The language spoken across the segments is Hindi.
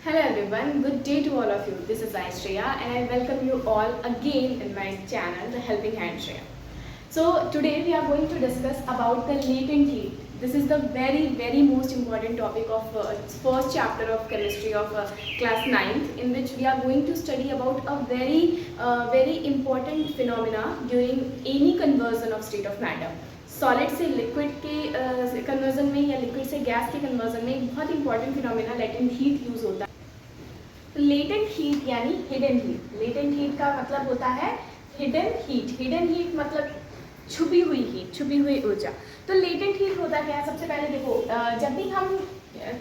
Hello everyone, good day to all of you. This is Shreya and I welcome you all again in my channel, The Helping Hand Shreya. So today we are going to discuss about the latent heat. This is the very most important topic of first chapter of chemistry of class 9th, in which we are going to study about a very important phenomena during any conversion of state of matter. Solid से लिक्विड के कन्वर्जन में या लिक्विड से गैस के कन्वर्जन में एक बहुत important phenomena latent heat use होता है। लेटेंट हीट यानी हिडन हीट। लेटेंट हीट का मतलब होता है हिडन हीट। हिडन हीट मतलब छुपी हुई हीट, छुपी हुई ऊर्जा। तो लेटेंट हीट होता क्या है? सबसे पहले देखो, जब भी हम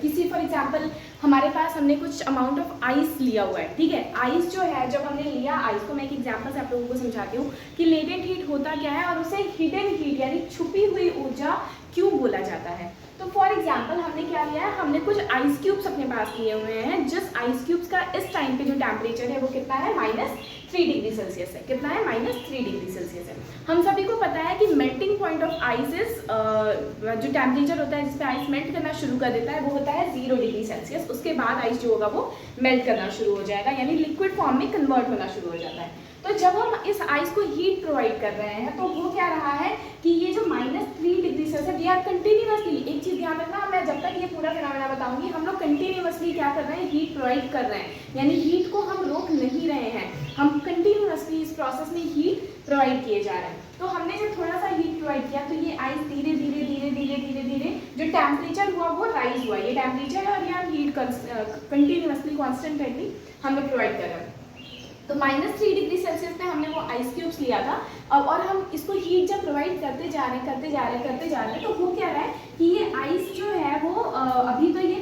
किसी फॉर एग्जाम्पल हमारे पास हमने कुछ अमाउंट ऑफ आइस लिया हुआ है, ठीक है। आइस जो है, जब हमने लिया आइस को, मैं एक एग्जाम्पल से आप लोगों को समझाती हूँ कि लेटेंट हीट होता क्या है और उसे हिडन हीट यानी छुपी हुई ऊर्जा क्यों बोला जाता है। तो फॉर एग्जाम्पल हमने क्या लिया है, हमने कुछ आइस क्यूब्स अपने पास लिए हुए हैं। जिस आइस क्यूब्स का इस टाइम पे जो टेम्परेचर है वो कितना है, -3 डिग्री सेल्सियस है। कितना है? -3 डिग्री सेल्सियस है। हम सभी को पता है कि melting point of ice is जो टेम्परेचर होता है जिसपे आइस मेल्ट करना शुरू कर देता है वो होता है 0 डिग्री सेल्सियस। उसके बाद आइस जो होगा वो मेल्ट करना शुरू हो जाएगा, यानी लिक्विड फॉर्म में कन्वर्ट होना शुरू हो जाता है। तो जब हम इस आइस को हीट प्रोवाइड कर रहे हैं तो वो क्या रहा है कि ये जो -3 degree Celsius we are continuously, एक चीज ध्यान रखना, मैं जब तक ये पूरा फिनोमेना बताऊंगी, हम लोग कंटिन्यूअसली क्या कर रहे हैं, हीट प्रोवाइड कर रहे हैं, यानी हीट को हम रोक नहीं रहे हैं, हम कंटिन्यूअसली इस प्रोसेस में हीट प्रोवाइड किए जा रहे हैं। तो हमने जब थोड़ा सा हीट प्रोवाइड किया तो ये आइस धीरे धीरे जो टेम्परेचर हुआ वो राइज हुआ। ये टेम्परेचर और यहाँ हीट कंटिन्यूअसली कॉन्स्टेंटली हम लोग प्रोवाइड कर रहे हैं। तो -3 डिग्री सेल्सियस पे हमने वो आइस क्यूब्स लिया था और हम इसको हीट जब प्रोवाइड करते जा रहे हैं तो हो क्या रहा है कि ये आइस जो है वो अभी तो ये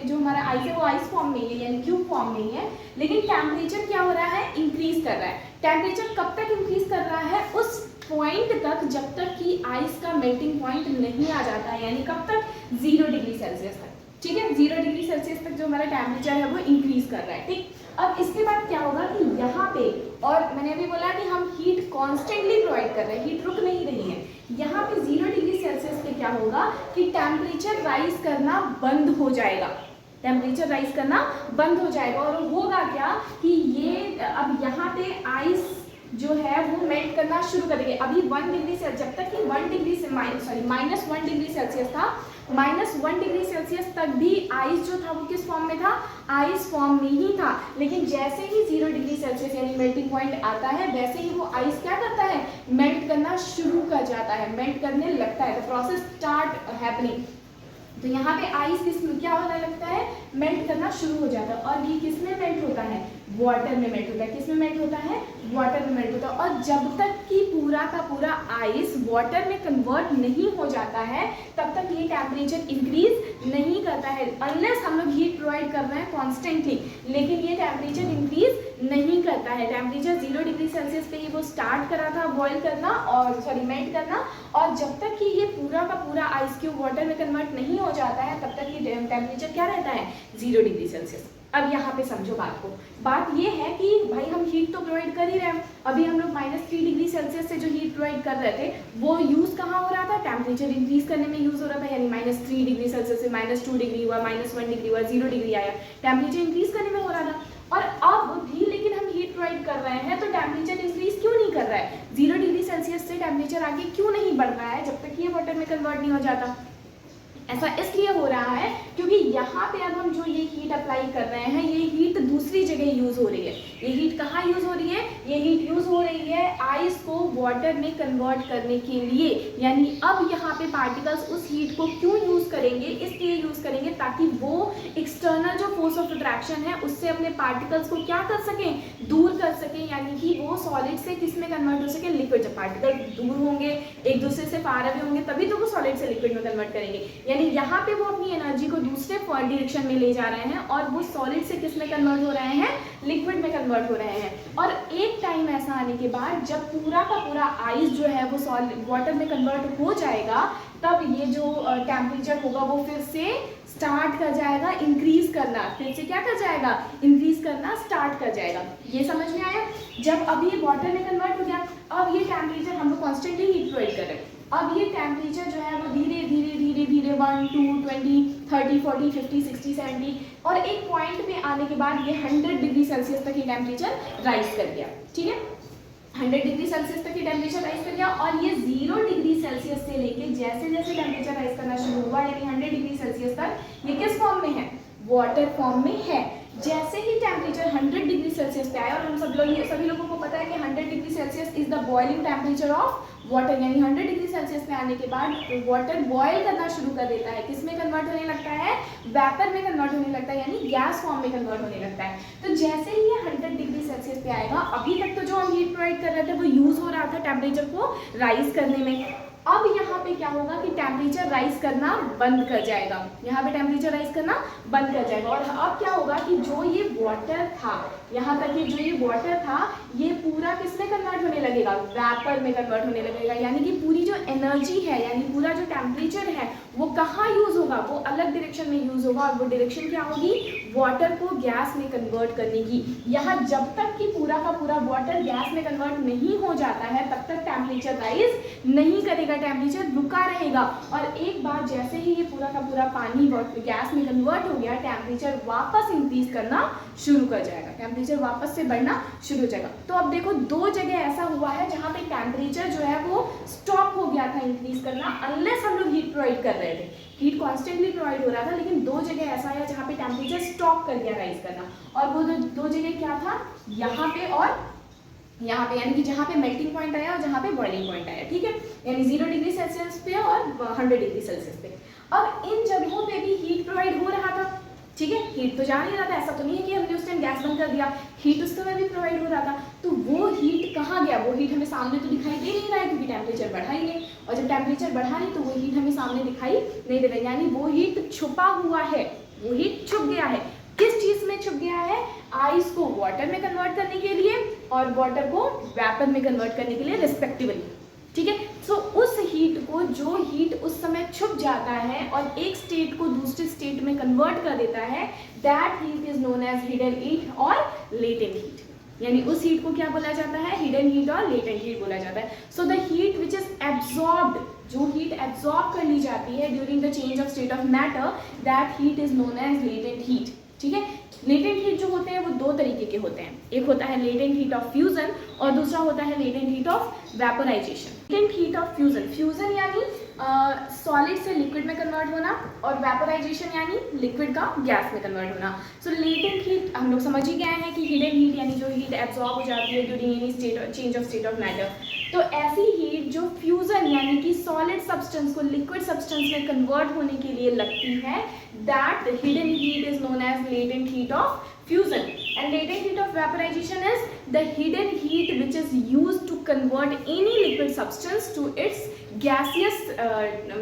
जो हमारा आइस है वो आइस फॉर्म नहीं है, यानी क्यूब फॉर्म नहीं है, लेकिन टेम्परेचर क्या हो रहा है, इंक्रीज कर रहा है। टेम्परेचर कब तक इंक्रीज कर रहा है? उस पॉइंट तक जब तक कि आइस का मेल्टिंग पॉइंट नहीं आ जाता है, यानी कब तक, 0 डिग्री सेल्सियस तक, ठीक है। 0 डिग्री सेल्सियस तक जो हमारा टेम्परेचर है वो इंक्रीज कर रहा है, ठीक। अब इसके बाद क्या होगा कि यहाँ पे, और मैंने अभी बोला कि हम हीट कॉन्स्टेंटली प्रोवाइड कर रहे हैं, हीट रुक नहीं रही है। यहाँ पे 0 डिग्री सेल्सियस पे क्या होगा कि टेम्परेचर राइज करना बंद हो जाएगा, टेम्परेचर राइज करना बंद हो जाएगा। और होगा क्या कि ये अब यहाँ पे आइस जो है वो मेल्ट करना शुरू कर देंगे। अभी 1 डिग्री से, जब तक कि -1 डिग्री सेल्सियस था, -1 डिग्री सेल्सियस तक भी आइस जो था वो किस फॉर्म में था, आइस फॉर्म में ही था। लेकिन जैसे ही 0 डिग्री सेल्सियस यानी मेल्टिंग पॉइंट आता है, वैसे ही वो आइस क्या करता है, मेल्ट करना शुरू कर जाता है, मेल्ट करने लगता है। The process start happening. तो यहाँ पे आइस क्या होने लगता है, मेल्ट करना शुरू हो जाता है। और ये किस में मेल्ट होता है, वाटर में मेल्ट होता है। किस में मेल्ट होता है, वाटर में मेल्ट होता है। और जब तक कि पूरा का पूरा आइस वाटर में कन्वर्ट नहीं हो जाता है तब तक ये टेम्परेचर इंक्रीज नहीं करता है, अनलेस हम लोग हीट प्रोवाइड कर रहे हैं कॉन्स्टेंटली, लेकिन ये टेम्परेचर इंक्रीज नहीं करता है। टेम्परेचर 0 डिग्री सेल्सियस पे ही वो स्टार्ट करा था बॉयल करना, और मेल्ट करना, और जब तक कि ये पूरा का पूरा आइस क्यूब वाटर में कन्वर्ट नहीं हो जाता है तब तक ये टेम्परेचर क्या रहता है, 0 डिग्री सेल्सियस। अब यहाँ पे समझो बात को, बात ये है कि भाई हम हीट तो प्रोवाइड कर ही रहे हैं। अभी हम लोग -3 डिग्री सेल्सियस से जो हीट प्रोवाइड कर रहे थे वो यूज़ कहाँ हो रहा था, टेम्परेचर इंक्रीज करने में यूज़ हो रहा था, यानी -3 डिग्री सेल्सियस से -2 डिग्री हुआ, -1 डिग्री हुआ, 0 डिग्री आया, टेम्परेचर इंक्रीज करने में हो रहा था। और अब भी लेकिन हम हीट प्रोवाइड कर रहे हैं तो टेम्परेचर इंक्रीज क्यों नहीं कर रहा है, 0 डिग्री सेल्सियस से टेम्परेचर आगे क्यों नहीं बढ़ रहा है जब तक ये वाटर में कन्वर्ट नहीं हो जाता। ऐसा इसलिए हो रहा है क्योंकि यहाँ पे अब हम जो ये हीट अप्लाई कर रहे हैं, ये हीट दूसरी जगह यूज हो रही है। ये हीट कहाँ यूज हो रही है, ये हीट यूज हो रही है आइस को वाटर में कन्वर्ट करने के लिए। यानी अब यहाँ पे पार्टिकल्स उस हीट को क्यों यूज करेंगे, इसलिए यूज करेंगे ताकि वो एक्सटर्नल जो फोर्स ऑफ अट्रैक्शन है उससे अपने पार्टिकल्स को क्या कर सकें, दूर कर सकें, यानी कि वो सॉलिड से किस में कन्वर्ट हो सके, लिक्विड। जब पार्टिकल दूर होंगे, एक दूसरे से फार अवे होंगे, तभी तो वो सॉलिड से लिक्विड में कन्वर्ट करेंगे। यानी यहाँ पे वो अपनी एनर्जी को दूसरे डायरेक्शन में ले जा रहे हैं और वो सॉलिड से किस में कन्वर्ट हो रहे हैं, लिक्विड में कन्वर्ट हो रहे हैं। और एक टाइम ऐसा आने के बाद जब पूरा का पूरा आइस जो है वो सॉलिड वाटर में कन्वर्ट हो जाएगा, तब ये जो टेम्परेचर होगा वो फिर से स्टार्ट कर जाएगा इंक्रीज करना, फिर से क्या कर जाएगा, इंक्रीज करना स्टार्ट कर जाएगा। ये समझ में आया? जब अभी ये वाटर में कन्वर्ट हो गया, अब ये टेम्परेचर हम लोग कॉन्स्टेंटली हीट प्रोवाइड कर रहे हैं, अब ये टेम्परेचर जो है वो धीरे धीरे धीरे धीरे 1, 2, 20, 30, 40, 50, 60, 70 और एक पॉइंट पे आने के बाद ये 100 डिग्री सेल्सियस तक ये टेम्परेचर राइज कर गया। ठीक है, 100 डिग्री सेल्सियस तक ये टेम्परेचर राइज कर गया और ये 0 डिग्री सेल्सियस से लेके जैसे जैसे टेम्परेचर राइज करना शुरू हुआ, यानी 100 डिग्री सेल्सियस तक ये किस फॉर्म में है, वाटर फॉर्म में है। जैसे ही टेम्परेचर 100 डिग्री सेल्सियस पे आया, और हम सभी लोगों को पता है कि 100 degree Celsius is the boiling temperature of water, यानी 100 डिग्री सेल्सियस पे आने के बाद वाटर बॉयल करना शुरू कर देता है। किस में कन्वर्ट होने लगता है, वेपर में कन्वर्ट होने लगता है, यानी गैस फॉर्म में कन्वर्ट होने लगता है। तो जैसे ही ये 100 डिग्री सेल्सियस पे आएगा, अभी तक तो जो हम हीट प्रोवाइड कर रहे थे वो यूज हो रहा था टेम्परेचर को राइज करने में। अब यहाँ पे क्या होगा कि टेम्परेचर राइज करना बंद कर जाएगा, यहाँ पे टेम्परेचर राइज करना बंद कर जाएगा। और अब क्या होगा कि जो ये वाटर था, यहाँ तक ये जो ये वाटर था, ये पूरा किस में कन्वर्ट होने लगेगा, वेपर में कन्वर्ट होने लगेगा। यानी कि पूरी जो एनर्जी है, यानी पूरा जो टेम्परेचर है वो कहाँ यूज होगा, वो अलग डायरेक्शन में यूज होगा। और वो डायरेक्शन क्या होगी, वाटर को गैस में कन्वर्ट करने की। यहाँ जब तक कि पूरा का पूरा वाटर गैस में कन्वर्ट नहीं हो जाता है, तब तक टेम्परेचर राइज नहीं करेगा, टेम्परेचर रुका रहेगा। और एक बार जैसे ही ये पूरा का पूरा पानी गैस में कन्वर्ट हो गया, टेम्परेचर वापस इंक्रीज करना शुरू कर जाएगा, टेम्परेचर वापस से बढ़ना शुरू हो जाएगा। तो अब देखो, दो जगह ऐसा हुआ है जहाँ पे टेम्परेचर जो है वो स्टॉप हो गया था इंक्रीज करना, अनलेस हम लोग हीट प्रोवाइड कर रहे थे। हीट कॉन्स्टेंटली प्रोवाइड हो रहा था, लेकिन दो जगह ऐसा है जहाँ पे टेम्परेचर स्टॉप कर गया राइज करना। और वो दो जगह क्या था, यहाँ पे और यहाँ पे, यानी कि जहाँ पे मेल्टिंग पॉइंट आया और जहाँ पे बॉइलिंग पॉइंट आया। ठीक है, यानी 0 डिग्री सेल्सियस पे और 100 डिग्री सेल्सियस पे। अब इन जगहों पे भी हीट प्रोवाइड हो रहा था। ठीक है, हीट तो जा नहीं रहा था, ऐसा तो नहीं है कि हमने उस टाइम गैस बंद कर दिया, हीट उस समय भी प्रोवाइड हो रहा था। तो वो हीट कहाँ गया, वो हीट हमें सामने तो दिखाई दे नहीं रहा है क्योंकि टेम्परेचर बढ़ा ही नहीं, और जब टेम्परेचर बढ़ा नहीं तो वो हीट हमें सामने दिखाई नहीं दे रहा है, यानी वो हीट छुपा हुआ है, वो हीट छुप गया है। किस चीज में छुप गया है, आइस को वाटर में कन्वर्ट करने के लिए और वाटर को वेपर में कन्वर्ट करने के लिए रिस्पेक्टिवली। ठीक है, सो उस हीट को, जो हीट उस समय छुप जाता है और एक स्टेट को दूसरे स्टेट में कन्वर्ट कर देता है, that heat is known as hidden heat और लेटेंट हीट। यानी उस हीट को क्या बोला जाता है, हिडन हीट और लेटेंट हीट बोला जाता है। So the heat which is absorbed, जो हीट एब्जॉर्ब कर ली जाती है during the change of state of matter, that heat is known as latent heat. ठीक है, लेटेंट हीट जो होते हैं वो दो तरीके के होते हैं, एक होता है लेटेंट हीट ऑफ फ्यूजन और दूसरा होता है latent heat of vaporisation. Latent heat of fusion, fusion यानी सॉलिड से लिक्विड में कन्वर्ट होना, और वेपोराइजेशन यानी लिक्विड का गैस में कन्वर्ट होना। सो लेटेंट हीट हम लोग समझ ही गए हैं कि हिडन हीट यानी जो हीट एब्जॉर्ब हो जाती है during any change of state of matter. तो ऐसी हीट जो फ्यूजन यानी कि सॉलिड सब्सटेंस को लिक्विड सब्सटेंस में कन्वर्ट होने के लिए लगती है, that hidden heat is known as latent heat of fusion, and latent heat of vaporization is the hidden heat which is used to convert any liquid substance to its gaseous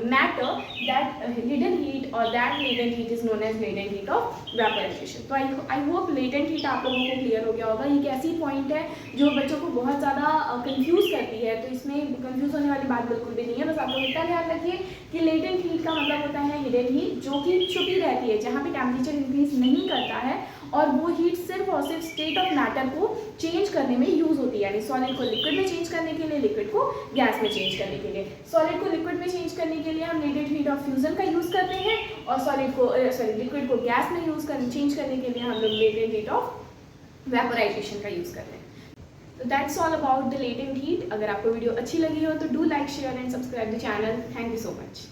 matter. That hidden heat or that latent heat is known as latent heat of vaporization. तो I hope latent heat आप लोगों को clear हो गया होगा। ये एक ऐसी पॉइंट है जो बच्चों को बहुत ज़्यादा कंफ्यूज करती है, तो इसमें कंफ्यूज होने वाली बात बिल्कुल भी नहीं है। बस आप लोग इतना ध्यान रखिए कि लेटेंट हीट का मतलब होता है हिडन हीट, जो कि छुपी रहती है, जहाँ पे टेम्परेचर इंक्रीज नहीं करता है, और वो हीट सिर्फ और सिर्फ स्टेट ऑफ मैटर को चेंज करने में यूज होती है, यानी सॉलिड को लिक्विड में चेंज करने के लिए, लिक्विड को गैस में चेंज करने के लिए। सॉलिड को लिक्विड में चेंज करने के लिए हम लेटेंट हीट ऑफ फ्यूजन का यूज करते हैं, और लिक्विड को गैस में चेंज करने के लिए हम लोग लेटेंट हीट ऑफ वेपोराइजेशन का यूज करते हैं। तो that's all about the latent heat. अगर आपको वीडियो अच्छी लगी हो तो do like, share and subscribe the channel. Thank you so much.